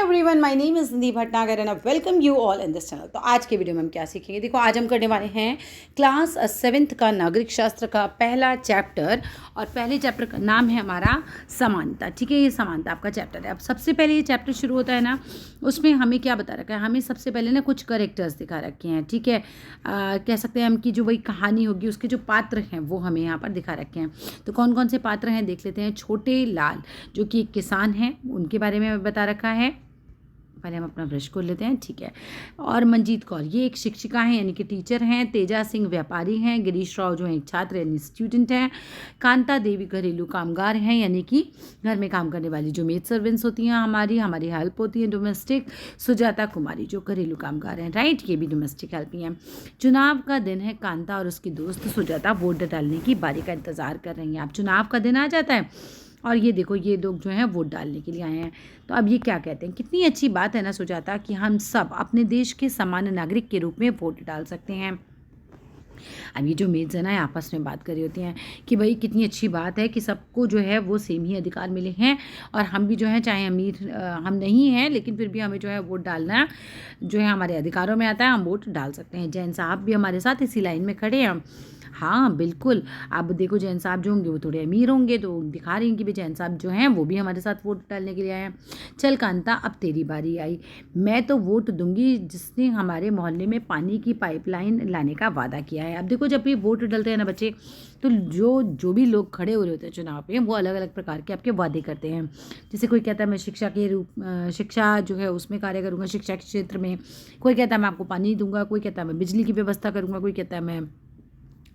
Everyone, my name is Nidhi Bhatnagar and I welcome you all in this channel. तो आज के video में हम क्या सीखेंगे, देखो आज हम करने वाले हैं क्लास 7th का नागरिक शास्त्र का पहला चैप्टर। और पहले चैप्टर का नाम है हमारा समानता। ठीक है, ये समानता आपका चैप्टर है। अब सबसे पहले ये चैप्टर शुरू होता है ना, उसमें हमें क्या बता रखा है, हमें सबसे पहले ना कुछ करेक्टर्स दिखा रखे हैं। ठीक है, कह सकते हैं हम कि जो वही कहानी होगी उसके जो पात्र हैं वो हमें यहाँ पर दिखा रखे हैं। तो कौन कौन से पात्र हैं देख लेते हैं। छोटे लाल जो कि एक किसान हैं, उनके बारे में बता रखा है। पहले हम अपना ब्रश खोल लेते हैं। ठीक है, और मंजीत कौर ये एक शिक्षिका हैं यानी कि टीचर हैं। तेजा सिंह व्यापारी हैं। गिरीश राव जो हैं एक छात्र यानी स्टूडेंट हैं। कांता देवी घरेलू कामगार हैं यानी कि घर में काम करने वाली जो मेड सर्वेंट्स होती हैं हमारी हेल्प होती है डोमेस्टिक। सुजाता कुमारी जो घरेलू कामगार हैं, राइट, ये भी डोमेस्टिक हेल्प ही हैं। चुनाव का दिन है। कांता और उसकी दोस्त सुजाता वोट डालने की बारी का इंतजार कर रही हैं। अब चुनाव का दिन आ जाता है और ये देखो ये लोग जो हैं वोट डालने के लिए आए हैं। तो अब ये क्या कहते हैं, कितनी अच्छी बात है ना सुजाता कि हम सब अपने देश के सामान्य नागरिक के रूप में वोट डाल सकते हैं। अब ये जो मेड्स है ना आपस में बात कर रही होती हैं कि भाई कितनी अच्छी बात है कि सबको जो है वो सेम ही अधिकार मिले हैं और हम भी जो है चाहे अमीर हम नहीं हैं लेकिन फिर भी हमें जो है वोट डालना जो है हमारे अधिकारों में आता है, हम वोट डाल सकते हैं। जैन साहब भी हमारे साथ इसी लाइन में खड़े हैं। हाँ बिल्कुल, अब देखो जैन साहब जो होंगे वो थोड़े अमीर होंगे तो दिखा रही हैं कि भाई जैन साहब जो हैं वो भी हमारे साथ वोट डालने के लिए आए हैं। चल कांता अब तेरी बारी आई, मैं तो वोट दूंगी जिसने हमारे मोहल्ले में पानी की पाइपलाइन लाने का वादा किया है। अब देखो जब भी वोट डालते हैं ना बच्चे, तो जो भी लोग खड़े हो रहे होते हैं चुनाव पे वो अलग अलग प्रकार के आपके वादे करते हैं। जैसे कोई कहता है मैं शिक्षा जो है उसमें कार्य करूँगा, शिक्षा के क्षेत्र में। कोई कहता है मैं आपको पानी दूंगा, कोई कहता है मैं बिजली की व्यवस्था करूँगा, कोई कहता है मैं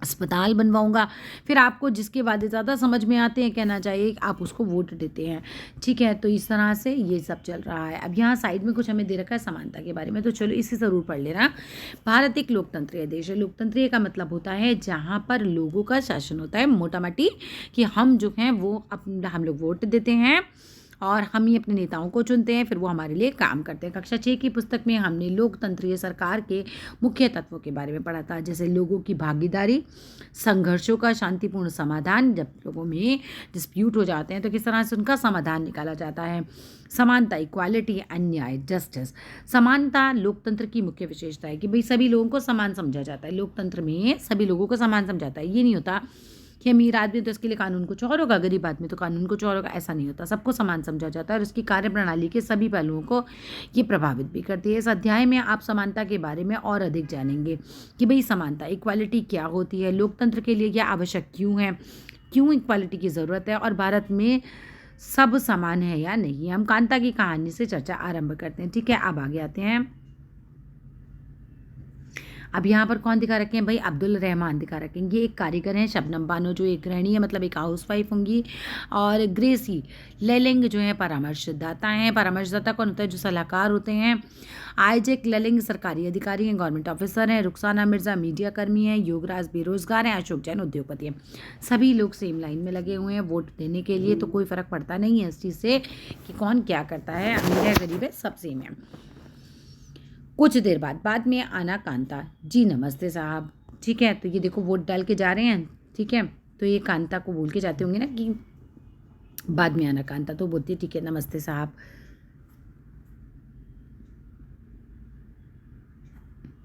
अस्पताल बनवाऊंगा। फिर आपको जिसके वादे ज़्यादा समझ में आते हैं कहना चाहिए आप उसको वोट देते हैं। ठीक है, तो इस तरह से ये सब चल रहा है। अब यहाँ साइड में कुछ हमें दे रखा है समानता के बारे में, तो चलो इसे ज़रूर पढ़ लेना। भारत एक लोकतंत्रीय देश है। लोकतंत्रीय का मतलब होता है जहाँ पर लोगों का शासन होता है, मोटा मोटी कि हम जो हैं वो हम लोग वोट देते हैं और हम ही अपने नेताओं को चुनते हैं, फिर वो हमारे लिए काम करते हैं। कक्षा 6 की पुस्तक में हमने लोकतंत्रीय सरकार के मुख्य तत्वों के बारे में पढ़ा था, जैसे लोगों की भागीदारी, संघर्षों का शांतिपूर्ण समाधान, जब लोगों में डिस्प्यूट हो जाते हैं तो किस तरह से उनका समाधान निकाला जाता है। समानता, इक्वालिटी, अन्याय, जस्टिस। समानता लोकतंत्र की मुख्य विशेषता है कि भाई सभी लोगों को समान समझा जाता है। लोकतंत्र में सभी लोगों को समान समझाता है। ये नहीं होता कि अमीर आदमी तो इसके लिए कानून कुछ और होगा, गरीब आदमी तो कानून कुछ और होगा, ऐसा नहीं होता। सबको समान समझा जाता है और इसकी कार्यप्रणाली के सभी पहलुओं को ये प्रभावित भी करती है। इस अध्याय में आप समानता के बारे में और अधिक जानेंगे कि भाई समानता, इक्वालिटी क्या होती है, लोकतंत्र के लिए यह आवश्यक क्यों है, क्यों इक्वालिटी की ज़रूरत है और भारत में सब समान है या नहीं। हम कांता की कहानी से चर्चा आरंभ करते हैं। ठीक है, अब आगे आते हैं। अब यहाँ पर कौन दिखा रखे हैं भाई, अब्दुल रहमान दिखा रखे हैं। ये एक कारीगर हैं। शबनम बानो जो एक गृहिणी है, मतलब एक हाउसवाइफ होंगी। और ग्रेसी लेलिंग जो है परामर्शदाता हैं। परामर्शदाता कौन होता है, जो सलाहकार होते हैं। आइजैक लेलिंग सरकारी अधिकारी हैं, गवर्नमेंट ऑफिसर हैं। रुखसाना मिर्जा मीडिया कर्मी हैं। योगराज बेरोजगार हैं। अशोक जैन उद्योगपति हैं। सभी लोग सेम लाइन में लगे हुए हैं वोट देने के लिए, तो कोई फ़र्क पड़ता नहीं है इस चीज़ से कि कौन क्या करता है, अमीर है गरीब है, सब सेम है। कुछ देर बाद में आना कांता जी, नमस्ते साहब। ठीक है, तो ये देखो वोट डाल के जा रहे हैं। ठीक है, तो ये कांता को बोल के जाते होंगे ना कि बाद में आना कांता, तो बोलती है ठीक है नमस्ते साहब।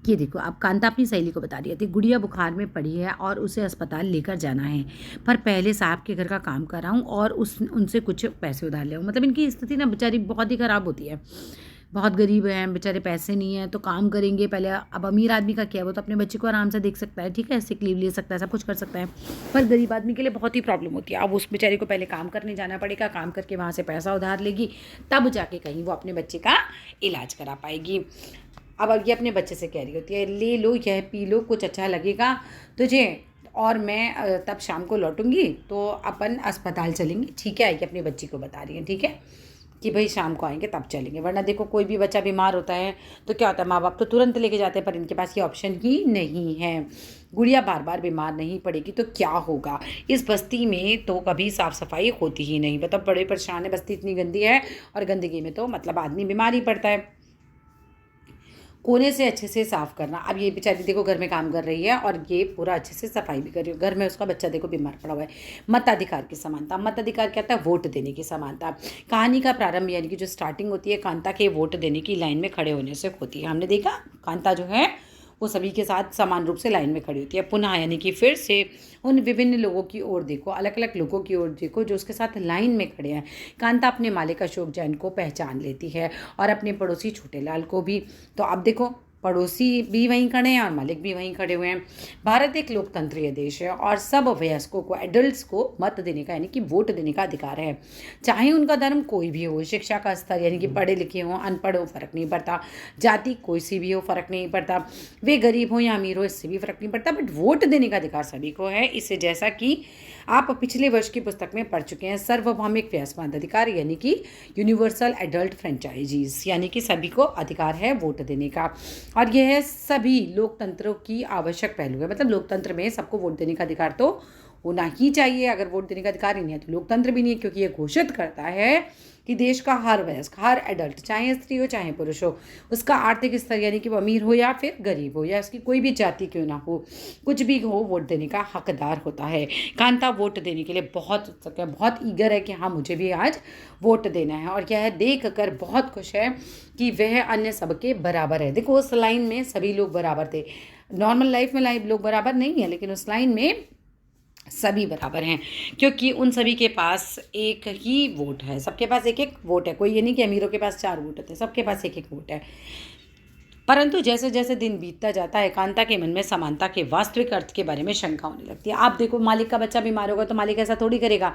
ये देखो अब कांता अपनी सहेली को बता रही थी गुड़िया बुखार में पड़ी है और उसे अस्पताल लेकर जाना है, पर पहले साहब के घर का काम कराऊं और उनसे कुछ पैसे उधार ले आऊं। मतलब इनकी स्थिति ना बेचारी बहुत ही ख़राब होती है, बहुत गरीब हैं बेचारे, पैसे नहीं है तो काम करेंगे पहले। अब अमीर आदमी का क्या है, वो तो अपने बच्चे को आराम से देख सकता है, ठीक है, सिक लीव ले सकता है, सब कुछ कर सकता है। पर गरीब आदमी के लिए बहुत ही प्रॉब्लम होती है। अब उस बेचारे को पहले काम करने जाना पड़ेगा, काम करके वहाँ से पैसा उधार लेगी, तब जाके कहीं वो अपने बच्चे का इलाज करा पाएगी। अब ये अपने बच्चे से कह रही होती है ले लो यह पी लो, कुछ अच्छा लगेगा तुझे, और मैं तब शाम को लौटूंगी तो अपन अस्पताल चलेंगे। ठीक है, ये अपनी बच्ची को बता रही है। ठीक है, कि भाई शाम को आएंगे तब चलेंगे, वरना देखो कोई भी बच्चा बीमार होता है तो क्या होता है, माँ बाप तो तुरंत लेके जाते हैं, पर इनके पास ये ऑप्शन ही नहीं है। गुड़िया बार बार बीमार नहीं पड़ेगी तो क्या होगा, इस बस्ती में तो कभी साफ़ सफाई होती ही नहीं, मतलब बड़े परेशान है, बस्ती इतनी गंदी है और गंदगी में तो मतलब आदमी बीमार ही पड़ता है। कोने से अच्छे से साफ़ करना। अब ये बेचारी देखो घर में काम कर रही है और ये पूरा अच्छे से सफाई भी कर रही है। घर में उसका बच्चा देखो बीमार पड़ा हुआ है। मताधिकार की समानता, मताधिकार क्या होता है? वोट देने की समानता। कहानी का प्रारंभ यानी कि जो स्टार्टिंग होती है कांता के वोट देने की लाइन में खड़े होने से होती है। हमने देखा कांता जो है वो सभी के साथ समान रूप से लाइन में खड़ी होती है। पुनः यानी कि फिर से उन विभिन्न लोगों की ओर देखो, अलग अलग लोगों की ओर देखो जो उसके साथ लाइन में खड़े हैं। कांता अपने मालिक अशोक जैन को पहचान लेती है और अपने पड़ोसी छोटेलाल को भी। तो अब देखो पड़ोसी भी वहीं खड़े हैं और मालिक भी वहीं खड़े हुए हैं। भारत एक लोकतंत्रीय देश है और सब वयस्कों को, एडल्ट्स को मत देने का यानी कि वोट देने का अधिकार है। चाहे उनका धर्म कोई भी हो, शिक्षा का स्तर यानी कि पढ़े लिखे हों अनपढ़ हो फर्क नहीं पड़ता, जाति कोई सी भी हो फर्क नहीं पड़ता, वे गरीब हो या अमीर हो इससे भी फर्क नहीं पड़ता, बट वोट देने का अधिकार सभी को है। इससे जैसा कि आप पिछले वर्ष की पुस्तक में पढ़ चुके हैं, सार्वभौमिक वयस्कवाद अधिकार यानी कि यूनिवर्सल एडल्ट फ्रेंचाइजीज यानी कि सभी को अधिकार है वोट देने का। और यह सभी लोकतंत्रों की आवश्यक पहलू है। मतलब लोकतंत्र में सबको वोट देने का अधिकार तो होना ही चाहिए। अगर वोट देने का अधिकार ही नहीं है तो लोकतंत्र भी नहीं है, क्योंकि ये घोषित करता है कि देश का हर वयस्क, हर एडल्ट, चाहे स्त्री हो चाहे पुरुष हो, उसका आर्थिक स्तर यानी कि वो अमीर हो या फिर गरीब हो या उसकी कोई भी जाति क्यों ना हो, कुछ भी हो, वोट देने का हकदार होता है। कांता वोट देने के लिए बहुत उत्सुक है, बहुत ईगर है कि हाँ मुझे भी आज वोट देना है, और यह देख कर बहुत खुश है कि वह अन्य सबके बराबर है। देखो उस लाइन में सभी लोग बराबर थे। नॉर्मल लाइफ में लोग बराबर नहीं है, लेकिन उस लाइन में सभी बराबर हैं, क्योंकि उन सभी के पास एक ही वोट है। सबके पास एक एक वोट है। कोई ये नहीं कि अमीरों के पास 4 वोट होते हैं, सबके पास एक एक वोट है। परंतु जैसे जैसे दिन बीतता जाता है कांता के मन में समानता के वास्तविक अर्थ के बारे में शंका होने लगती है। आप देखो मालिक का बच्चा बीमार होगा तो मालिक ऐसा थोड़ी करेगा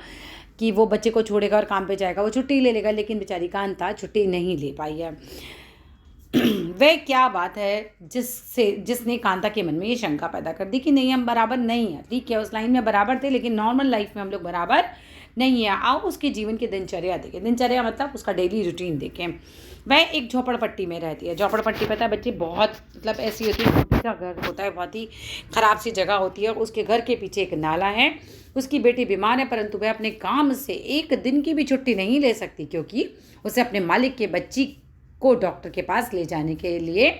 कि वो बच्चे को छोड़ेगा और काम पे जाएगा, वो छुट्टी ले लेगा, लेकिन बेचारी कांता छुट्टी नहीं ले पाई है। वह क्या बात है जिसने कांता के मन में ये शंका पैदा कर दी कि नहीं हम बराबर नहीं है। ठीक है उस लाइन में बराबर थे, लेकिन नॉर्मल लाइफ में हम लोग बराबर नहीं है। आओ उसके जीवन की दिनचर्या देखें। दिनचर्या मतलब उसका डेली रूटीन देखें। वह एक झोपड़पट्टी में रहती है। झोपड़पट्टी पता है बच्चे, बहुत मतलब ऐसी होती है, छोटा सा घर होता है, बहुत ही ख़राब सी जगह होती है। उसके घर के पीछे एक नाला है। उसकी बेटी बीमार है, परंतु वह अपने काम से एक दिन की भी छुट्टी नहीं ले सकती, क्योंकि उसे अपने मालिक के बच्ची को डॉक्टर के पास ले जाने के लिए,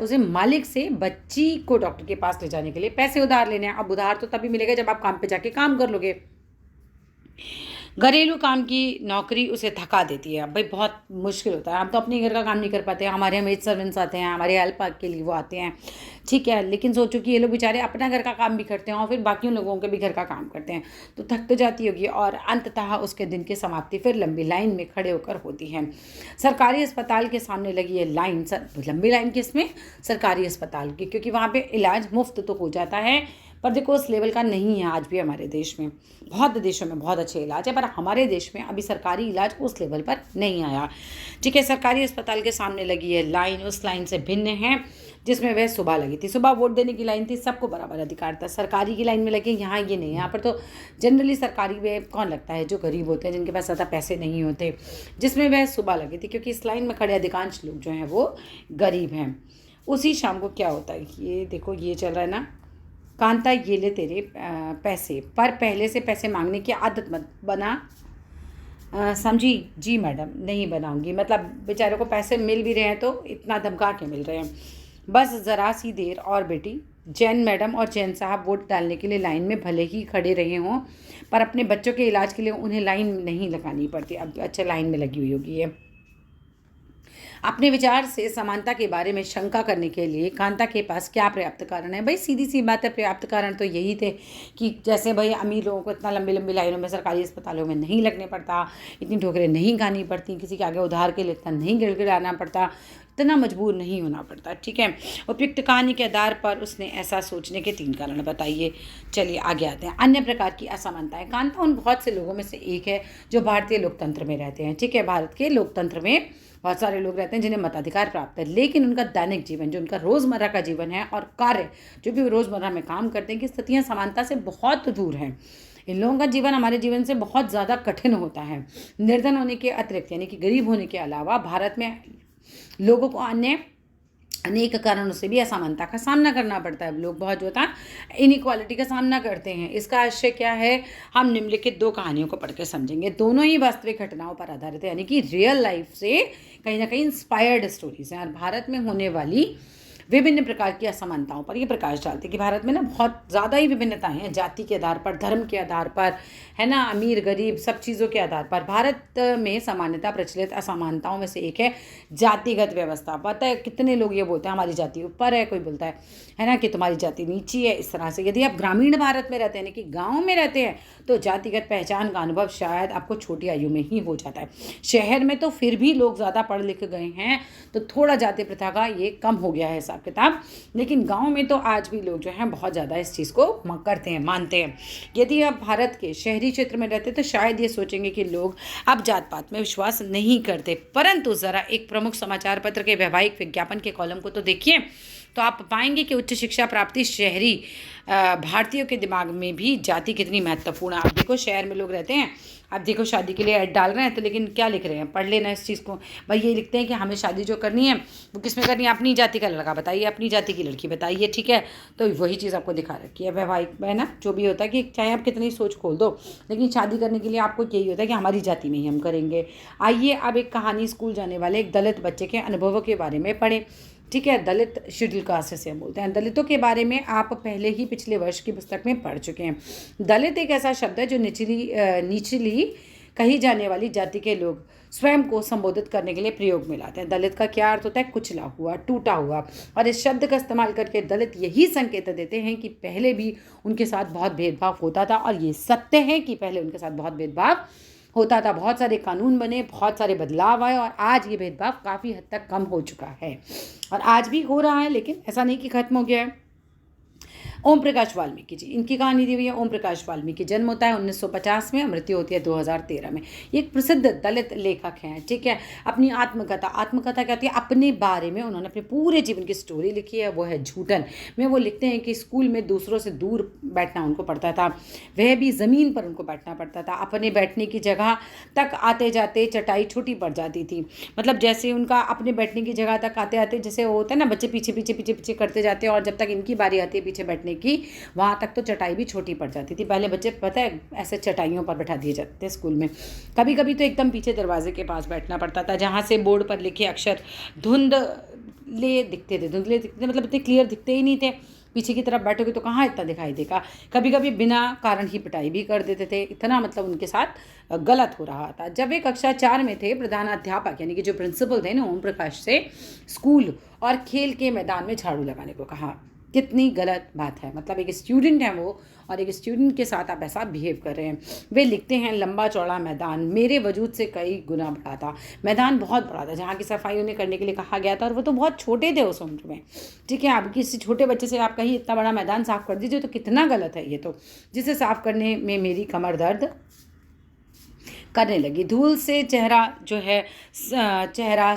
उसे मालिक से बच्ची को डॉक्टर के पास ले जाने के लिए पैसे उधार लेने हैं। अब उधार तो तभी मिलेगा जब आप काम पे जाके काम कर लोगे। घरेलू काम की नौकरी उसे थका देती है। भाई बहुत मुश्किल होता है, हम तो अपने घर का काम नहीं कर पाते, हमारे यहाँ मेड सर्वेंट्स आते हैं, हमारे हेल्प के लिए वो आते हैं, ठीक है, लेकिन सोचो कि ये लोग बेचारे अपना घर का काम भी करते हैं और फिर बाकी लोगों के भी घर का काम करते हैं, तो थक तो जाती होगी। और अंततः उसके दिन की समाप्ति फिर लंबी लाइन में खड़े होकर होती है। सरकारी अस्पताल के सामने लगी है लाइन, लंबी लाइन किसमें? सरकारी अस्पताल की, क्योंकि वहाँ पर इलाज मुफ्त तो हो जाता है, पर देखो उस लेवल का नहीं है आज भी हमारे देश में। बहुत देशों में बहुत अच्छे इलाज है, पर हमारे देश में अभी सरकारी इलाज उस लेवल पर नहीं आया। ठीक है, सरकारी अस्पताल के सामने लगी है लाइन, उस लाइन से भिन्न है जिसमें वह सुबह लगी थी। सुबह वोट देने की लाइन थी, सबको बराबर अधिकार था। सरकारी की लाइन में लगे, यहाँ ये नहीं है। यहाँ पर तो जनरली सरकारी में कौन लगता है? जो गरीब होते हैं, जिनके पास ज़्यादा पैसे नहीं होते, जिसमें वह सुबह लगी थी, क्योंकि इस लाइन में खड़े अधिकांश लोग जो हैं वो गरीब हैं। उसी शाम को क्या होता है, ये देखो ये चल रहा है ना, कांता ये ले तेरे पैसे, पर पहले से पैसे मांगने की आदत मत बना। समझी? जी मैडम, नहीं बनाऊंगी। मतलब बेचारों को पैसे मिल भी रहे हैं तो इतना धमका के मिल रहे हैं। बस ज़रा सी देर और बेटी। जैन मैडम और जैन साहब वोट डालने के लिए लाइन में भले ही खड़े रहे हों, पर अपने बच्चों के इलाज के लिए उन्हें लाइन नहीं लगानी पड़ती। अब अच्छा लाइन में लगी हुई होगी ये। अपने विचार से समानता के बारे में शंका करने के लिए कांता के पास क्या पर्याप्त कारण है? भाई सीधी सी बात है, पर्याप्त कारण तो यही थे कि जैसे भाई अमीर लोगों को इतना लंबी लंबी लाइनों में सरकारी अस्पतालों में नहीं लगने पड़ता, इतनी ठोकरें नहीं खानी पड़ती, किसी के आगे उधार के लिए इतना नहीं गिड़गिड़ाना पड़ता, इतना मजबूर नहीं होना पड़ता। ठीक है, उपयुक्त कहानी के आधार पर उसने ऐसा सोचने के 3 कारण बताइए। चलिए आगे आते हैं। अन्य प्रकार की असमानताएं। कांता उन बहुत से लोगों में से एक है जो भारतीय लोकतंत्र में रहते हैं। ठीक है, भारत के लोकतंत्र में बहुत सारे लोग रहते हैं जिन्हें मताधिकार प्राप्त है, लेकिन उनका दैनिक जीवन, जो उनका रोज़मर्रा का जीवन है और कार्य, जो भी रोज़मर्रा में काम करते हैं, की स्थितियाँ समानता से बहुत दूर हैं। इन लोगों का जीवन हमारे जीवन से बहुत ज़्यादा कठिन होता है। निर्धन होने के अतिरिक्त यानी कि गरीब होने के अलावा भारत में लोगों को अनेक कारणों से भी असमानता का सामना करना पड़ता है। लोग बहुत जो होता है इनइक्वालिटी का सामना करते हैं। इसका आशय क्या है? हम निम्नलिखित 2 कहानियों को पढ़ के समझेंगे। दोनों ही वास्तविक घटनाओं पर आधारित है, यानी कि रियल लाइफ से कहीं ना कहीं इंस्पायर्ड स्टोरीज हैं और भारत में होने वाली विभिन्न प्रकार की असमानताओं पर ये प्रकाश डालते हैं कि भारत में ना बहुत ज़्यादा ही विभिन्नताएं हैं, जाति के आधार पर, धर्म के आधार पर, है ना, अमीर गरीब सब चीज़ों के आधार पर। भारत में सामान्यता प्रचलित असमानताओं में से एक है जातिगत व्यवस्था। पता है कितने लोग ये बोलते हैं हमारी जाति ऊपर है, कोई बोलता है ना, कि तुम्हारी जाति नीची है। इस तरह से यदि आप ग्रामीण भारत में रहते हैं, कि गाँव में रहते हैं, तो जातिगत पहचान का अनुभव शायद आपको छोटी आयु में ही हो जाता है। शहर में तो फिर भी लोग ज़्यादा पढ़ लिख गए हैं तो थोड़ा जाति प्रथा का ये कम हो गया है हिसाब किताब, लेकिन गांव में तो आज भी लोग जो हैं बहुत ज़्यादा इस चीज़ को करते हैं, मानते हैं। यदि आप भारत के शहरी क्षेत्र में रहते तो शायद ये सोचेंगे कि लोग अब जात पात में विश्वास नहीं करते, परंतु ज़रा एक प्रमुख समाचार पत्र के वैवाहिक विज्ञापन के कॉलम को तो देखिए, तो आप पाएंगे कि उच्च शिक्षा प्राप्ति शहरी भारतीयों के दिमाग में भी जाति कितनी महत्वपूर्ण है। आप देखो शहर में लोग रहते हैं, आप देखो शादी के लिए ऐड डाल रहे हैं तो लेकिन क्या लिख रहे हैं, पढ़ लेना इस चीज़ को, भाई ये लिखते हैं कि हमें शादी जो करनी है वो किस में करनी है, अपनी जाति का लड़का बताइए, अपनी जाति की लड़की बताइए, ठीक है। तो वही चीज़ आपको दिखा रखी है वैवाहिक है ना, जो भी होता है कि चाहे आप कितनी सोच खोल दो, लेकिन शादी करने के लिए आपको यही होता है कि हमारी जाति में ही हम करेंगे। आइए अब एक कहानी स्कूल जाने वाले एक दलित बच्चे के अनुभवों के बारे में पढ़ें, ठीक है। दलित शेड्यूल कास्ट से हम बोलते हैं। दलितों के बारे में आप पहले ही पिछले वर्ष की पुस्तक में पढ़ चुके हैं। दलित एक ऐसा शब्द है जो निचली कही जाने वाली जाति के लोग स्वयं को संबोधित करने के लिए प्रयोग में लाते हैं। दलित का क्या अर्थ होता है, कुचला हुआ, टूटा हुआ, और इस शब्द का इस्तेमाल करके दलित यही संकेत देते हैं कि पहले भी उनके साथ बहुत भेदभाव होता था, और ये सत्य है कि पहले उनके साथ बहुत भेदभाव होता था। बहुत सारे कानून बने, बहुत सारे बदलाव आए, और आज ये भेदभाव काफ़ी हद तक कम हो चुका है, और आज भी हो रहा है, लेकिन ऐसा नहीं कि खत्म हो गया है। ओम प्रकाश वाल्मीकि जी, इनकी कहानी दी हुई है। ओम प्रकाश वाल्मीकि जन्म होता है 1950 में, मृत्यु होती है 2013 में। ये एक प्रसिद्ध दलित लेखक हैं, ठीक है। अपनी आत्मकथा कहती है अपने बारे में, उन्होंने अपने पूरे जीवन की स्टोरी लिखी है, वो है झूठन में। वो लिखते हैं कि स्कूल में दूसरों से दूर बैठना उनको पड़ता था, वह भी ज़मीन पर उनको बैठना पड़ता था। अपने बैठने की जगह तक आते जाते चटाई छोटी पड़ जाती थी, मतलब जैसे उनका अपने बैठने की जगह तक आते आते, जैसे वो होता है ना, बच्चे पीछे पीछे पीछे पीछे करते जाते हैं, और जब तक इनकी बारी आती है पीछे बैठने की, वहाँ तक तो चटाई भी छोटी पड़ जाती थी। पहले बच्चे पता है ऐसे चटाइयों पर बैठा दिए जाते थे स्कूल में। कभी कभी तो एकदम पीछे दरवाजे के पास बैठना पड़ता था, जहाँ से बोर्ड पर लिखे अक्षर धुंधले दिखते थे, मतलब इतने क्लियर दिखते ही नहीं थे। पीछे की तरफ बैठोगे तो कहाँ इतना दिखाई देगा। कभी कभी बिना कारण ही पिटाई भी कर देते थे, इतना मतलब उनके साथ गलत हो रहा था। जब वे कक्षा 4 में थे, प्रधानाध्यापक यानी कि जो प्रिंसिपल थे ना ओम प्रकाश से स्कूल और खेल के मैदान में झाड़ू लगाने को कहा। कितनी गलत बात है, मतलब एक स्टूडेंट है वो, और एक स्टूडेंट के साथ आप ऐसा बिहेव कर रहे हैं। वे लिखते हैं लंबा चौड़ा मैदान मेरे वजूद से कई गुना बड़ा था। मैदान बहुत बड़ा था जहाँ की सफाई उन्हें करने के लिए कहा गया था, और वो तो बहुत छोटे थे उस उम्र में, ठीक है। आप किसी छोटे बच्चे से आप कहीं इतना बड़ा मैदान साफ़ कर दीजिए तो कितना गलत है ये तो, जिसे साफ़ करने में मेरी कमर दर्द करने लगी। धूल से चेहरा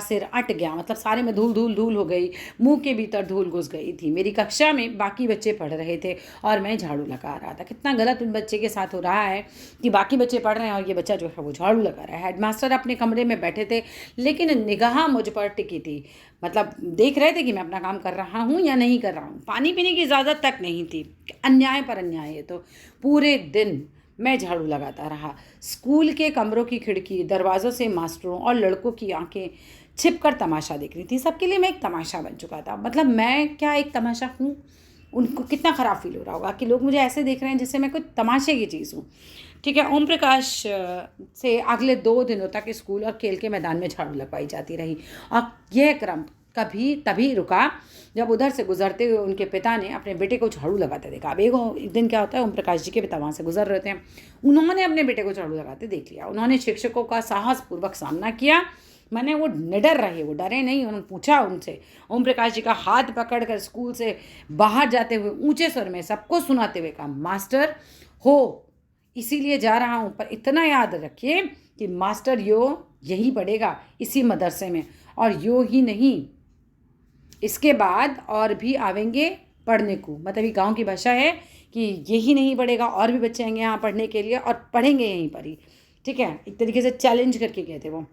सिर अट गया, मतलब सारे में धूल धूल धूल हो गई, मुंह के भीतर धूल घुस गई थी। मेरी कक्षा में बाकी बच्चे पढ़ रहे थे और मैं झाड़ू लगा रहा था। कितना गलत उन बच्चे के साथ हो रहा है कि बाकी बच्चे पढ़ रहे हैं और ये बच्चा जो है वो झाड़ू लगा रहा है। हेडमास्टर अपने कमरे में बैठे थे, लेकिन निगाह मुझ पर टिकी थी, मतलब देख रहे थे कि मैं अपना काम कर रहा हूँ या नहीं कर रहा हूँ। पानी पीने की इजाज़त तक नहीं थी। अन्याय पर अन्याय। ये तो पूरे दिन मैं झाड़ू लगाता रहा। स्कूल के कमरों की खिड़की, दरवाज़ों से मास्टरों और लड़कों की आंखें छिपकर तमाशा देख रही थी। सबके लिए मैं एक तमाशा बन चुका था। मतलब मैं क्या एक तमाशा हूँ? उनको कितना ख़राब फील हो रहा होगा कि लोग मुझे ऐसे देख रहे हैं जैसे मैं कोई तमाशे की चीज़ हूँ, ठीक है। ओम प्रकाश से अगले 2 दिनों तक स्कूल और खेल के मैदान में झाड़ू लगवाई जाती रही, और यह क्रम कभी तभी रुका जब उधर से गुजरते हुए उनके पिता ने अपने बेटे को झाड़ू लगाते देखा। अब एक दिन क्या होता है, ओम प्रकाश जी के पिता वहाँ से गुजर रहे थे, उन्होंने अपने बेटे को झाड़ू लगाते देख लिया। उन्होंने शिक्षकों का साहसपूर्वक सामना किया। मैंने वो निडर रहे, वो डरे नहीं। उन्होंने पूछा उनसे, ओम प्रकाश जी का हाथ पकड़कर स्कूल से बाहर जाते हुए ऊंचे स्वर में सबको सुनाते हुए कहा, मास्टर हो इसीलिए जा रहा हूँ, पर इतना याद रखिए कि मास्टर यो यही पढ़ेगा इसी मदरसे में, और यो ही नहीं, इसके बाद और भी आवेंगे पढ़ने को। मतलब ये गांव की भाषा है कि यही नहीं पढ़ेगा, और भी बच्चे आएंगे यहाँ पढ़ने के लिए और पढ़ेंगे यहीं पर ही, ठीक है। एक तरीके से चैलेंज करके गए थे वो।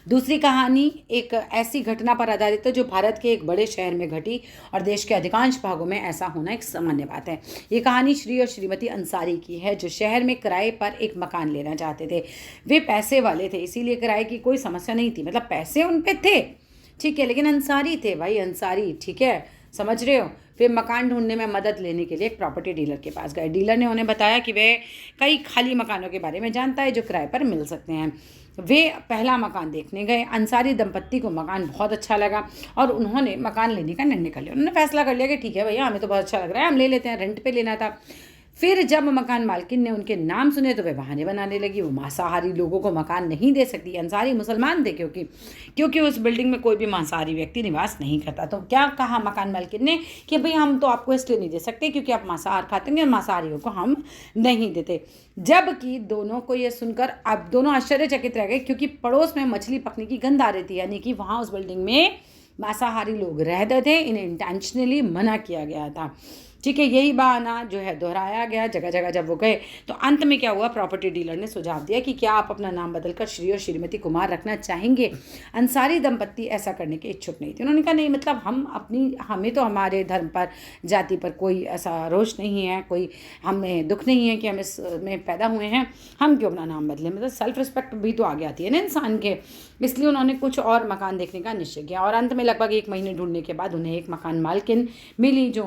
दूसरी कहानी एक ऐसी घटना पर आधारित है जो भारत के एक बड़े शहर में घटी और देश के अधिकांश भागों में ऐसा होना एक सामान्य बात है। ये कहानी श्री और श्रीमती अंसारी की है जो शहर में किराए पर एक मकान लेना चाहते थे। वे पैसे वाले थे, इसीलिए किराए की कोई समस्या नहीं थी, मतलब पैसे उन पे थे, ठीक है, लेकिन अंसारी थे भाई, अंसारी, ठीक है, समझ रहे हो। फिर मकान ढूंढने में मदद लेने के लिए एक प्रॉपर्टी डीलर के पास गए। डीलर ने उन्हें बताया कि वह कई खाली मकानों के बारे में जानता है जो किराए पर मिल सकते हैं। वे पहला मकान देखने गए। अंसारी दंपत्ति को मकान बहुत अच्छा लगा और उन्होंने मकान लेने का निर्णय कर लिया। उन्होंने फैसला कर लिया कि ठीक है भैया, हमें तो बहुत अच्छा लग रहा है, हम ले लेते हैं, रेंट पे लेना था। फिर जब मकान मालकिन ने उनके नाम सुने तो वे बहाने बनाने लगी। वो मांसाहारी लोगों को मकान नहीं दे सकती। अंसारी मुसलमान थे क्योंकि उस बिल्डिंग में कोई भी मांसाहारी व्यक्ति निवास नहीं करता। तो क्या कहा मकान मालकिन ने कि भाई हम तो आपको इसलिए नहीं दे सकते क्योंकि आप मांसाहार खाते हैं, मांसाहारियों को हम नहीं देते। जबकि दोनों को ये सुनकर अब दोनों आश्चर्यचकित रह गए क्योंकि पड़ोस में मछली पकने की गंध आ रही थी, यानी कि वहाँ उस बिल्डिंग में मांसाहारी लोग रहते थे, इन्हें इंटेंशनली मना किया गया था, ठीक है। यही बहाना जो है दोहराया गया जगह जगह जब वो गए। तो अंत में क्या हुआ, प्रॉपर्टी डीलर ने सुझाव दिया कि क्या आप अपना नाम बदलकर श्री और श्रीमती कुमार रखना चाहेंगे। अंसारी दंपत्ति ऐसा करने के इच्छुक नहीं थे। उन्होंने कहा नहीं, मतलब हमें तो हमारे धर्म पर, जाति पर कोई ऐसा रोष नहीं है, कोई हमें दुख नहीं है कि हम इसमें पैदा हुए हैं, हम क्यों अपना नाम बदलें, मतलब सेल्फ रिस्पेक्ट भी तो आगे आती है ना इंसान के। इसलिए उन्होंने कुछ और मकान देखने का निश्चय किया और अंत में लगभग 1 महीने ढूंढने के बाद उन्हें एक मकान मालकिन मिली जो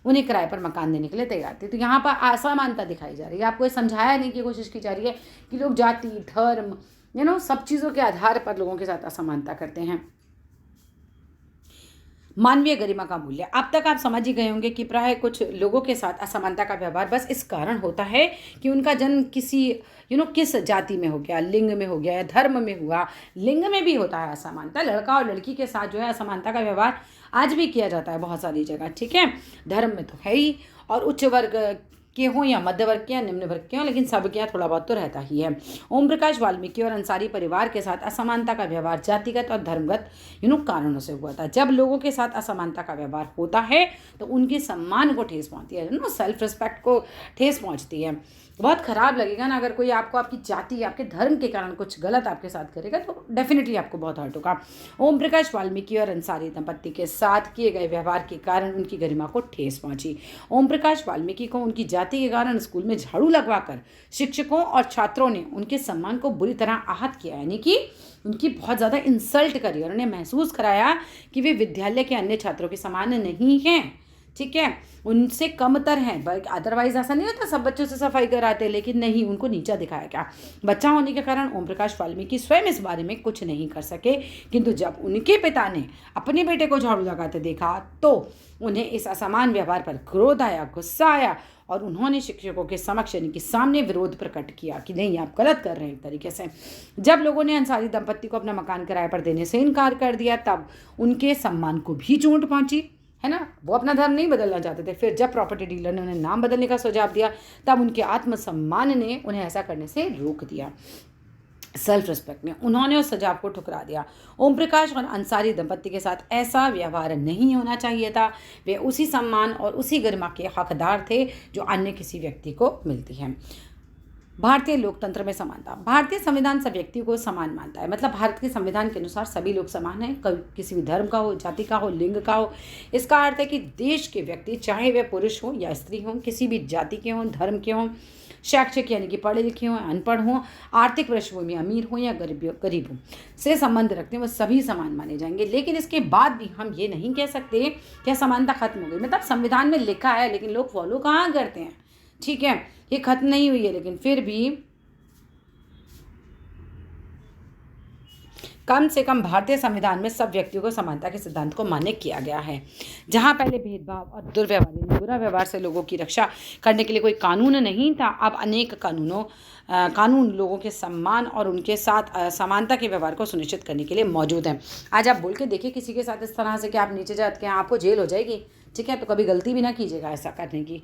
उन्हें किराए पर मकान देने के लिए तैयार थी। तो यहाँ पर असमानता दिखाई जा रही है। आपको ये समझाया नहीं की कोशिश की जा रही है कि लोग जाति, धर्म, सब चीज़ों के आधार पर लोगों के साथ असमानता करते हैं। मानवीय गरिमा का मूल्य। अब तक आप समझ ही गए होंगे कि प्राय कुछ लोगों के साथ असमानता का व्यवहार बस इस कारण होता है कि उनका जन्म किस जाति में हो गया, लिंग में हो गया या धर्म में हुआ। लिंग में भी होता है असमानता, लड़का और लड़की के साथ जो है असमानता का व्यवहार आज भी किया जाता है बहुत सारी जगह, ठीक है। धर्म में तो है ही, और उच्च वर्ग के हों या मध्य वर्ग के या निम्न वर्ग के हों, लेकिन सबके यहाँ थोड़ा बहुत तो रहता ही है। ओम प्रकाश वाल्मीकि और अंसारी परिवार के साथ असमानता का व्यवहार जातिगत और धर्मगत कारणों से हुआ था। जब लोगों के साथ असमानता का व्यवहार होता है तो उनके सम्मान को ठेस पहुंचती है, सेल्फ रिस्पेक्ट को ठेस पहुंचती है। बहुत ख़राब लगेगा ना अगर कोई आपको आपकी जाति, आपके धर्म के कारण कुछ गलत आपके साथ करेगा, तो डेफिनेटली आपको बहुत हर्ट होगा। ओम प्रकाश वाल्मीकि और अंसारी दंपत्ति के साथ किए गए व्यवहार के कारण उनकी गरिमा को ठेस पहुंची। ओम प्रकाश वाल्मीकि को उनकी जाति के कारण स्कूल में झाड़ू लगवाकर शिक्षकों और छात्रों ने उनके सम्मान को बुरी तरह आहत किया, यानी कि उनकी बहुत ज़्यादा इंसल्ट करी और उन्हें महसूस कराया कि वे विद्यालय के अन्य छात्रों के समान नहीं हैं, ठीक है, उनसे कमतर हैं। अदरवाइज ऐसा नहीं होता सब बच्चों से सफाई कराते, लेकिन नहीं, उनको नीचा दिखाया गया। बच्चा होने के कारण ओम प्रकाश वाल्मीकि स्वयं इस बारे में कुछ नहीं कर सके, किंतु जब उनके पिता ने अपने बेटे को झाड़ू लगाते देखा तो उन्हें इस असमान व्यवहार पर क्रोध आया, गुस्सा आया और उन्होंने शिक्षकों के समक्ष यानी कि सामने विरोध प्रकट किया कि नहीं, आप गलत कर रहे हैं एक तरीके से। जब लोगों ने अंसारी दंपत्ति को अपना मकान किराए पर देने से इनकार कर दिया तब उनके सम्मान को भी चोट पहुंची, है ना। वो अपना धर्म नहीं बदलना चाहते थे। फिर जब प्रॉपर्टी डीलर ने उन्हें नाम बदलने का सुझाव दिया तब उनके आत्मसम्मान ने उन्हें ऐसा करने से रोक दिया। सेल्फ रिस्पेक्ट ने उन्होंने उस सुझाव को ठुकरा दिया। ओम प्रकाश और अंसारी दंपत्ति के साथ ऐसा व्यवहार नहीं होना चाहिए था। वे उसी सम्मान और उसी गरिमा के हकदार थे जो अन्य किसी व्यक्ति को मिलती है। भारतीय लोकतंत्र में समानता। भारतीय संविधान सब व्यक्तियों को समान मानता है, मतलब भारत के संविधान के अनुसार सभी लोग समान हैं, किसी भी धर्म का हो, जाति का हो, लिंग का हो। इसका अर्थ है कि देश के व्यक्ति चाहे वे पुरुष हों या स्त्री हों, किसी भी जाति के हों, धर्म के हों, शैक्षिक यानी कि पढ़े लिखे हों, अनपढ़ हों, आर्थिक पृष्ठभूमि में अमीर हों या गरीब हों, से संबंध रखते हैं, वो सभी समान माने जाएंगे। लेकिन इसके बाद भी हम ये नहीं कह सकते कि समानता खत्म हो गई। मतलब संविधान में लिखा है लेकिन लोग फॉलो कहाँ करते हैं, ठीक है, ये खत्म नहीं हुई है, लेकिन फिर भी कम से कम भारतीय संविधान में सब व्यक्तियों को समानता के सिद्धांत को मान्य किया गया है। जहां पहले भेदभाव और दुर्व्यवहार बुरा व्यवहार से लोगों की रक्षा करने के लिए कोई कानून नहीं था, अब अनेक कानून लोगों के सम्मान और उनके साथ समानता के व्यवहार को सुनिश्चित करने के लिए मौजूद हैं। आज आप बोल के देखिए किसी के साथ इस तरह से कि आप नीचे जाते हैं, आपको जेल हो जाएगी, ठीक है, तो कभी गलती भी ना कीजिएगा ऐसा करने की।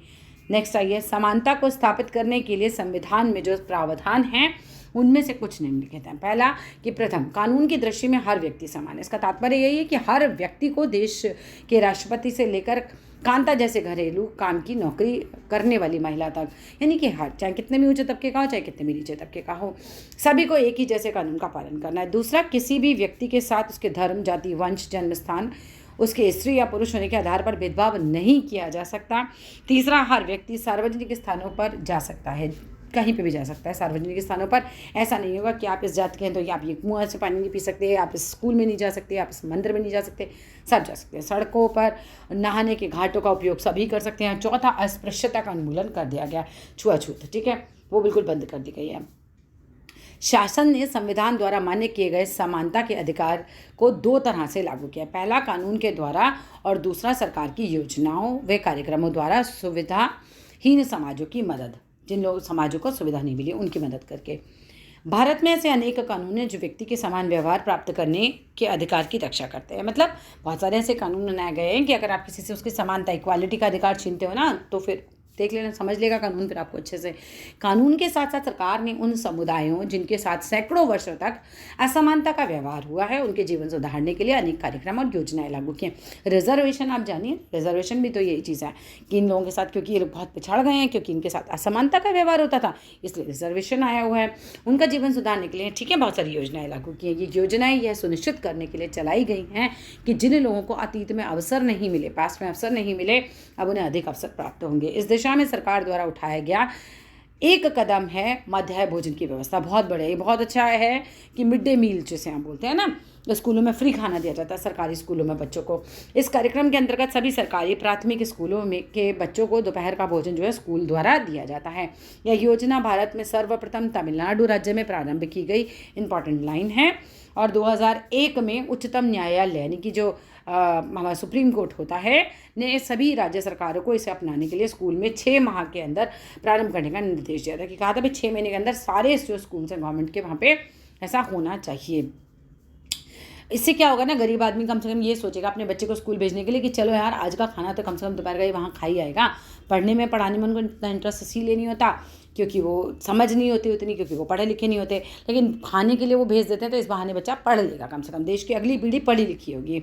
नेक्स्ट आइए, समानता को स्थापित करने के लिए संविधान में जो प्रावधान हैं उनमें से कुछ निम्नलिखित हैं। पहला कि प्रथम, कानून की दृष्टि में हर व्यक्ति समान है। इसका तात्पर्य यही है कि हर व्यक्ति को देश के राष्ट्रपति से लेकर कांता जैसे घरेलू काम की नौकरी करने वाली महिला तक, यानी कि हर, चाहे कितने भी ऊंचे तबके का हो चाहे कितने भी नीचे तबके का हो, सभी को एक ही जैसे कानून का पालन करना है। दूसरा, किसी भी व्यक्ति के साथ उसके धर्म, जाति, वंश, जन्म स्थान, उसके स्त्री या पुरुष होने के आधार पर भेदभाव नहीं किया जा सकता। तीसरा, हर व्यक्ति सार्वजनिक स्थानों पर जा सकता है, कहीं पे भी जा सकता है सार्वजनिक स्थानों पर। ऐसा नहीं होगा कि आप इस जात के हैं तो आप ये कुआं से पानी नहीं पी सकते, आप इस स्कूल में नहीं जा सकते, आप इस मंदिर में नहीं जा सकते, सब जा सकते हैं। सड़कों पर नहाने के घाटों का उपयोग सभी कर सकते हैं। चौथा, अस्पृश्यता का उन्मूलन कर दिया गया, छुआछूत, ठीक है, वो बिल्कुल बंद कर दी गई है। शासन ने संविधान द्वारा मान्य किए गए समानता के अधिकार को दो तरह से लागू किया। पहला, कानून के द्वारा, और दूसरा, सरकार की योजनाओं व कार्यक्रमों द्वारा सुविधाहीन समाजों की मदद, जिन लोग समाजों को सुविधा नहीं मिली उनकी मदद करके। भारत में ऐसे अनेक कानून हैं जो व्यक्ति के समान व्यवहार प्राप्त करने के अधिकार की रक्षा करते हैं। मतलब बहुत सारे ऐसे कानून बनाए गए हैं कि अगर आप किसी से उसकी समानता, इक्वालिटी का अधिकार छीनते हो ना, तो फिर देख लेना, समझ लेगा कानून फिर आपको अच्छे से। कानून के साथ साथ सरकार ने उन समुदायों जिनके साथ सैकड़ों वर्षों तक असमानता का व्यवहार हुआ है, उनके जीवन सुधारने के लिए अनेक कार्यक्रम और योजनाएं लागू की। रिजर्वेशन, आप जानिए, रिजर्वेशन भी तो यही चीज़ है कि इन लोगों के साथ, क्योंकि ये लोग बहुत पिछड़ गए हैं, क्योंकि इनके साथ असमानता का व्यवहार होता था, इसलिए रिजर्वेशन आया हुआ है उनका जीवन सुधारने के लिए। ठीक है, बहुत सारी योजनाएं लागू की हैं। ये योजनाएं यह सुनिश्चित करने के लिए चलाई गई हैं कि जिन लोगों को अतीत में अवसर नहीं मिले, पास्ट में अवसर नहीं मिले, अब उन्हें अधिक अवसर प्राप्त होंगे। इस दिशा में सरकार द्वारा उठाया गया एक कदम है मध्याह्न भोजन की व्यवस्था। बहुत बड़े, ये बहुत अच्छा है कि मिड डे मील जिसे हम बोलते हैं ना, स्कूलों में फ्री खाना दिया जाता है सरकारी स्कूलों में बच्चों को। इस कार्यक्रम के अंतर्गत सभी सरकारी प्राथमिक स्कूलों में के बच्चों को दोपहर का भोजन जो है स्कूल द्वारा दिया जाता है। यह योजना भारत में सर्वप्रथम तमिलनाडु राज्य में प्रारंभ की गई इंपॉर्टेंट लाइन है, और 2001 में उच्चतम न्यायालय, यानी कि जो हमारा सुप्रीम कोर्ट होता है, ने सभी राज्य सरकारों को इसे अपनाने के लिए स्कूल में 6 माह के अंदर प्रारंभ करने का निर्देश दिया था, कि कहा था भाई 6 महीने के अंदर सारे जो स्कूल हैं गवर्नमेंट के, वहाँ पे ऐसा होना चाहिए। इससे क्या होगा ना, गरीब आदमी कम से कम ये सोचेगा अपने बच्चे को स्कूल भेजने के लिए कि चलो यार, आज का खाना तो कम से कम दोपहर का ही वहाँ खा ही आएगा। पढ़ने में, पढ़ाने में उनको इतना इंटरेस्ट इसीलिए नहीं होता क्योंकि वो समझ नहीं होती उतनी, क्योंकि वो पढ़े लिखे नहीं होते, लेकिन खाने के लिए वो भेज देते हैं, तो इस बहाने बच्चा पढ़ लेगा, कम से कम देश की अगली पीढ़ी पढ़ी लिखी होगी।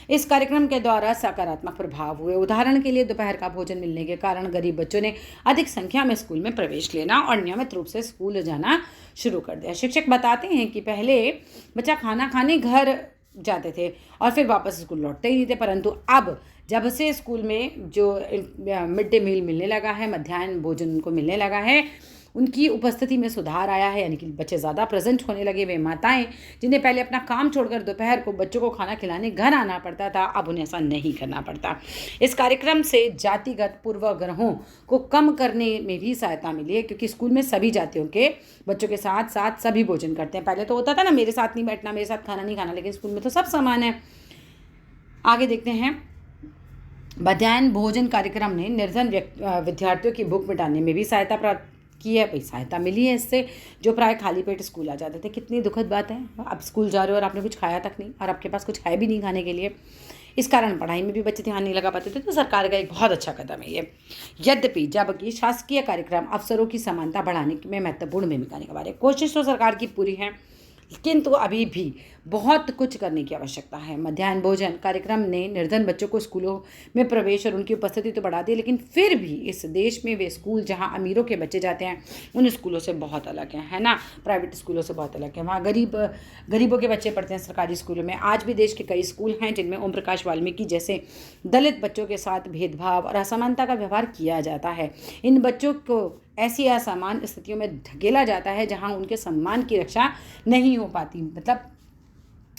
इस कार्यक्रम के द्वारा सकारात्मक प्रभाव हुए। उदाहरण के लिए, दोपहर का भोजन मिलने के कारण गरीब बच्चों ने अधिक संख्या में स्कूल में प्रवेश लेना और नियमित रूप से स्कूल जाना शुरू कर दिया। शिक्षक बताते हैं कि पहले बच्चा खाना खाने घर जाते थे और फिर वापस स्कूल लौटते ही नहीं थे, परंतु अब जब से स्कूल में जो मिड डे मील मिलने लगा है, मध्याह्न भोजन उनको मिलने लगा है, उनकी उपस्थिति में सुधार आया है, यानी कि बच्चे ज़्यादा प्रेजेंट होने लगे। वे माताएं जिन्हें पहले अपना काम छोड़कर दोपहर को बच्चों को खाना खिलाने घर आना पड़ता था, अब उन्हें ऐसा नहीं करना पड़ता। इस कार्यक्रम से जातिगत पूर्वाग्रहों को कम करने में भी सहायता मिली है, क्योंकि स्कूल में सभी जातियों के बच्चों के साथ साथ सभी भोजन करते हैं। पहले तो होता था ना, मेरे साथ नहीं बैठना, मेरे साथ खाना नहीं खाना, लेकिन स्कूल में तो सब समान है। आगे देखते हैं, मध्याह्न भोजन कार्यक्रम ने निर्धन विद्यार्थियों की भूख मिटाने में भी सहायता प्राप्त की है। भाई सहायता मिली है इससे, जो प्राय खाली पेट स्कूल आ जाते थे। कितनी दुखद बात है, आप स्कूल जा रहे हो और आपने कुछ खाया तक नहीं, और आपके पास कुछ है भी नहीं खाने के लिए। इस कारण पढ़ाई में भी बच्चे ध्यान नहीं लगा पाते थे, तो सरकार का एक बहुत अच्छा कदम है ये। यद्यपि जबकि शासकीय कार्यक्रम अवसरों की समानता बढ़ाने में महत्वपूर्ण भूमिका निभा रहे, कोशिश तो सरकार की पूरी है, किंतु अभी भी बहुत कुछ करने की आवश्यकता है। मध्याह्न भोजन कार्यक्रम ने निर्धन बच्चों को स्कूलों में प्रवेश और उनकी उपस्थिति तो बढ़ा दी, लेकिन फिर भी इस देश में वे स्कूल जहां अमीरों के बच्चे जाते हैं उन स्कूलों से बहुत अलग है ना, प्राइवेट स्कूलों से बहुत अलग है। वहाँ गरीबों के बच्चे पढ़ते हैं सरकारी स्कूलों में। आज भी देश के कई स्कूल हैं जिनमें ओम प्रकाश वाल्मीकि जैसे दलित बच्चों के साथ भेदभाव और असमानता का व्यवहार किया जाता है। इन बच्चों को ऐसी असमान स्थितियों में धकेला जाता है जहां उनके सम्मान की रक्षा नहीं हो पाती। मतलब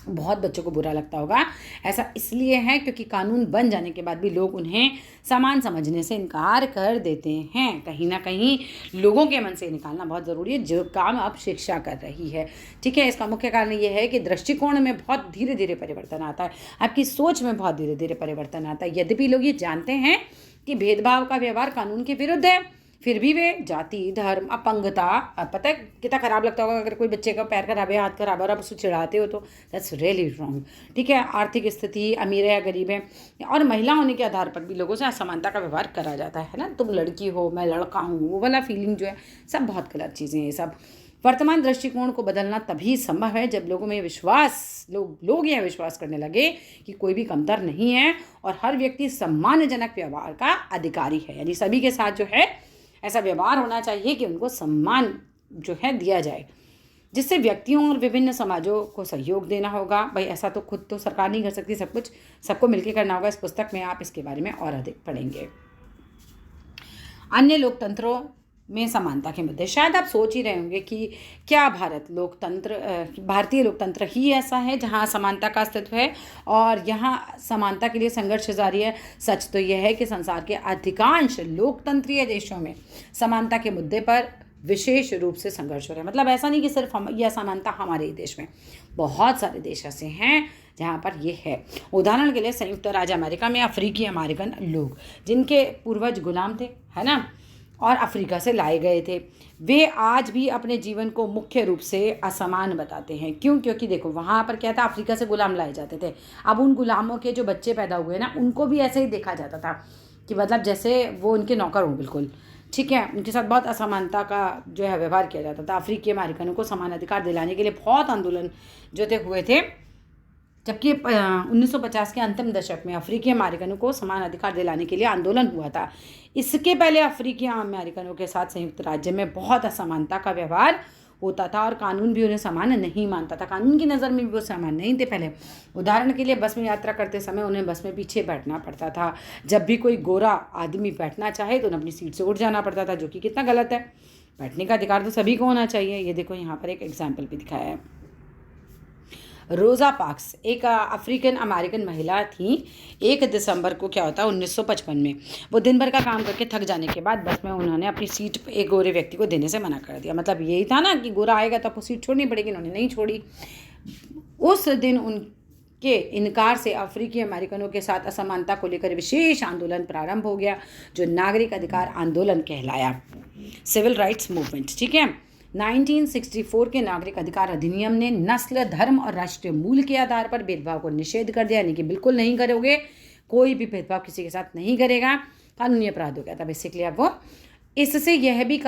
बहुत बच्चों को बुरा लगता होगा। ऐसा इसलिए है क्योंकि कानून बन जाने के बाद भी लोग उन्हें समान समझने से इनकार कर देते हैं। कहीं ना कहीं लोगों के मन से निकालना बहुत ज़रूरी है, जो काम अब शिक्षा कर रही है। ठीक है, इसका मुख्य कारण ये है कि दृष्टिकोण में बहुत धीरे धीरे परिवर्तन आता है, आपकी सोच में बहुत धीरे धीरे परिवर्तन आता है। यद्यपि लोग ये जानते हैं कि भेदभाव का व्यवहार कानून के विरुद्ध है, फिर भी वे जाति, धर्म, अपंगता, पता है कितना खराब लगता होगा अगर कोई बच्चे का पैर खराब है, हाथ खराब है और आप उसको चिढ़ाते हो, तो दैट्स रियली रॉन्ग। ठीक है, आर्थिक स्थिति, अमीर है या गरीब है, और महिला होने के आधार पर भी लोगों से असमानता का व्यवहार करा जाता है ना। तुम लड़की हो, मैं लड़का हूँ, वो वाला फीलिंग जो है, सब बहुत गलत चीज़ें हैं ये सब। वर्तमान दृष्टिकोण को बदलना तभी संभव है जब लोगों में विश्वास लोग यह विश्वास करने लगे कि कोई भी कमतर नहीं है और हर व्यक्ति सम्मानजनक व्यवहार का अधिकारी है। यानी सभी के साथ जो है ऐसा व्यवहार होना चाहिए कि उनको सम्मान जो है दिया जाए, जिससे व्यक्तियों और विभिन्न समाजों को सहयोग देना होगा। भाई ऐसा तो खुद तो सरकार नहीं कर सकती, सब कुछ सबको मिलकर करना होगा। इस पुस्तक में आप इसके बारे में और अधिक पढ़ेंगे। अन्य लोकतंत्रों में समानता के मुद्दे। शायद आप सोच ही रहे होंगे कि क्या भारतीय लोकतंत्र ही ऐसा है जहां समानता का अस्तित्व है और यहां समानता के लिए संघर्ष जारी है। सच तो यह है कि संसार के अधिकांश लोकतंत्रीय देशों में समानता के मुद्दे पर विशेष रूप से संघर्ष हो रहा है। मतलब ऐसा नहीं कि सिर्फ यह असमानता हमारे ही देश में, बहुत सारे देश ऐसे हैं जहाँ पर ये है। उदाहरण के लिए संयुक्त राज्य अमेरिका में अफ्रीकी अमेरिकन लोग जिनके पूर्वज गुलाम थे, है ना, और अफ्रीका से लाए गए थे, वे आज भी अपने जीवन को मुख्य रूप से असमान बताते हैं। क्यों? क्योंकि देखो वहाँ पर क्या था, अफ्रीका से गुलाम लाए जाते थे। अब उन गुलामों के जो बच्चे पैदा हुए ना, उनको भी ऐसे ही देखा जाता था कि मतलब जैसे वो उनके नौकर हों, बिल्कुल ठीक है। उनके साथ बहुत असमानता का जो है व्यवहार किया जाता था। अफ्रीकी अमेरिकनों को समान अधिकार दिलाने के लिए बहुत आंदोलन जो थे हुए थे, जबकि 1950 के अंतिम दशक में अफ्रीकी अमेरिकनों को समान अधिकार दिलाने के लिए आंदोलन हुआ था। इसके पहले अफ्रीकी अमेरिकनों के साथ संयुक्त राज्य में बहुत असमानता का व्यवहार होता था और कानून भी उन्हें समान नहीं मानता था। कानून की नज़र में भी वो समान नहीं थे पहले। उदाहरण के लिए बस में यात्रा करते समय उन्हें बस में पीछे बैठना पड़ता था। जब भी कोई गोरा आदमी बैठना चाहे तो उन्हें अपनी सीट से उठ जाना पड़ता था, जो कि कितना गलत है। बैठने का अधिकार तो सभी को होना चाहिए। ये देखो यहाँ पर एक एग्जाम्पल भी दिखाया है। रोज़ा पार्क्स एक अफ्रीकन अमेरिकन महिला थी। 1 दिसंबर को क्या होता है 1955 में, वो दिन भर का काम करके थक जाने के बाद बस में उन्होंने अपनी सीट एक गोरे व्यक्ति को देने से मना कर दिया। मतलब यही था ना कि गोरा आएगा तो आपको सीट छोड़नी पड़ेगी, उन्होंने नहीं छोड़ी। उस दिन उनके इनकार से अफ्रीकी अमेरिकनों के साथ असमानता को लेकर विशेष आंदोलन प्रारंभ हो गया, जो नागरिक अधिकार आंदोलन कहलाया, सिविल राइट्स मूवमेंट। ठीक है। 1964 के नागरिक अधिकार अधिनियम ने नस्ल, धर्म और राष्ट्रीय मूल के आधार पर भेदभाव को निषेध कर दिया। यानी कि बिल्कुल नहीं करोगे, कोई भी भेदभाव किसी के साथ नहीं करेगा, कानूनी अपराध हो गया था बेसिकली। अब वो इससे यह भी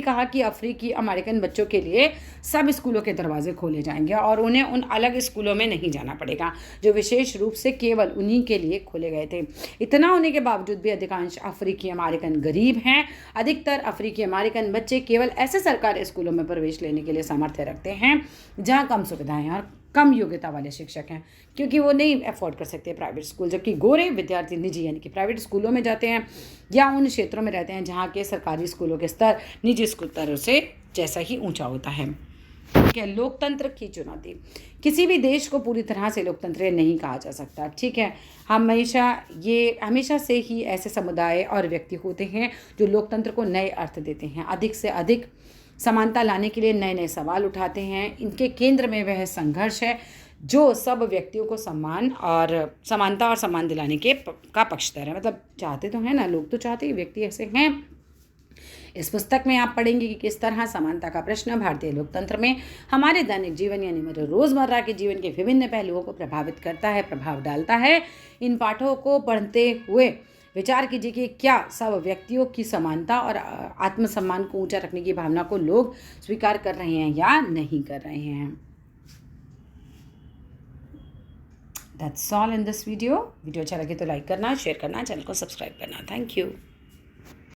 कहा कि अफ्रीकी अमेरिकन बच्चों के लिए सब स्कूलों के दरवाजे खोले जाएंगे और उन्हें उन अलग स्कूलों में नहीं जाना पड़ेगा जो विशेष रूप से केवल उन्हीं के लिए खोले गए थे। इतना होने के बावजूद भी अधिकांश अफ्रीकी अमेरिकन गरीब हैं। अधिकतर अफ्रीकी अमेरिकन बच्चे केवल ऐसे सरकारी स्कूलों में प्रवेश लेने के लिए सामर्थ्य रखते हैं जहाँ कम सुविधाएं और कम योग्यता वाले शिक्षक हैं, क्योंकि वो नहीं अफोर्ड कर सकते प्राइवेट स्कूल। जबकि गोरे विद्यार्थी निजी यानी कि प्राइवेट स्कूलों में जाते हैं या उन क्षेत्रों में रहते हैं जहाँ के सरकारी स्कूलों के स्तर निजी स्कूलों से जैसा ही ऊंचा होता है। ठीक है। लोकतंत्र की चुनौती। किसी भी देश को पूरी तरह से लोकतंत्रीय नहीं कहा जा सकता। ठीक है। हमेशा से ही ऐसे समुदाय और व्यक्ति होते हैं जो लोकतंत्र को नए अर्थ देते हैं, अधिक से अधिक समानता लाने के लिए नए नए सवाल उठाते हैं। इनके केंद्र में वह संघर्ष है जो सब व्यक्तियों को समानता और सम्मान दिलाने का पक्षधर है। मतलब चाहते तो हैं ना, लोग तो चाहते हैं, व्यक्ति ऐसे हैं। इस पुस्तक में आप पढ़ेंगे कि किस तरह समानता का प्रश्न भारतीय लोकतंत्र में हमारे दैनिक जीवन यानी मेरे रोज़मर्रा के जीवन के विभिन्न पहलुओं को प्रभावित करता है, प्रभाव डालता है। इन पाठों को पढ़ते हुए विचार कीजिए कि क्या सब व्यक्तियों की समानता और आत्मसम्मान को ऊंचा रखने की भावना को लोग स्वीकार कर रहे हैं या नहीं कर रहे हैं। That's all in this video. Video अच्छा लगे तो लाइक करना, शेयर करना, चैनल को सब्सक्राइब करना। Thank you.